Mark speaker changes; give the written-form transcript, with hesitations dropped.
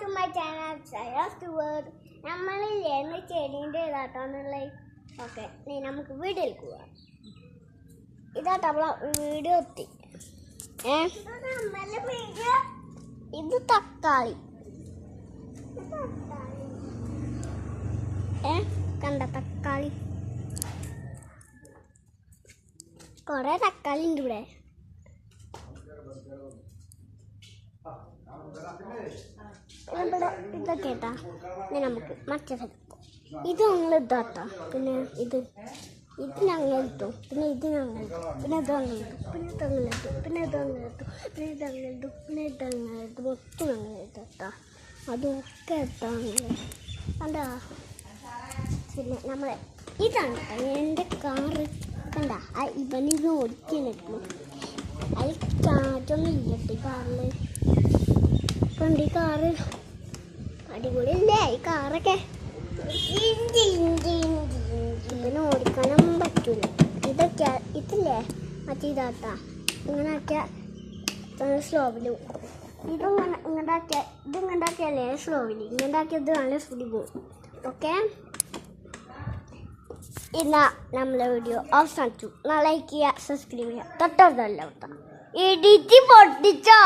Speaker 1: to my channel, Sarah's World. നമ്മൾ ഇന്ന് ചെടീൻ്റെ ഇതാട്ടാന്നുള്ള okay നമുക്ക് വീട്ടിൽ പോവാം. ഇതാട്ട വീഡിയോ എത്തി. ഇത് തക്കാളി കണ്ട തക്കാളി കൊറേ തക്കാളി ഉണ്ട് ഇവിടെ. ഇതൊക്കെ കേട്ടാ നമുക്ക് മറ്റേ ഇത് ഞങ്ങൾ ഇതാട്ടാ. പിന്നെ ഇത് ഞങ്ങൾ ഇട്ടു. പിന്നെ ഇത് ഞങ്ങൾ ഇട്ടു. പിന്നെ ഇത് ഞങ്ങൾ ഇട്ടു. പിന്നെ ഇത് ഞങ്ങൾ ഇട്ടു. പിന്നെ ഇത് ഞങ്ങൾ ഇട്ടു. പിന്നെ ഇത് ഞങ്ങൾ ഇട്ടു. പിന്നെ ഇത് ഞങ്ങൾ ഇട്ടു. മൊത്തം ഞങ്ങൾ ഇട്ടാ. അതൊക്കെ ഇട്ടാ കണ്ടാ. പിന്നെ നമ്മളെ ഇതാണ് എൻ്റെ കാറ് കണ്ട. ഇവനിത് ഓടിക്കുന്നു. അതിൽ ചാറ്റൊന്നും ഇല്ലട്ടെ കാറിൽ. കണ്ടി കാറ് അടിപൊളിയല്ലേ ഈ കാറൊക്കെ. ഇവന് ഓടിക്കാനും പറ്റൂല. ഇതൊക്കെ ഇതില്ലേ മറ്റേ ഇതാട്ടാ. ഇങ്ങനെ ആക്കിയാൽ സ്ലോവില് പോകും. ഇതിങ്ങണ്ടാക്കിയാലേ സ്ലോവില്. ഇങ്ങണ്ടാക്കിയത് നല്ല സ്പീഡിൽ പോകും. ഓക്കെ, ഇന്നാ നമ്മളെ വീഡിയോ അവസാനിച്ചു. ലൈക്ക് ചെയ്യുക, സബ്സ്ക്രൈബ് ചെയ്യുക. തൊട്ടതല്ല ഇടിച്ച് പൊട്ടിച്ചോ.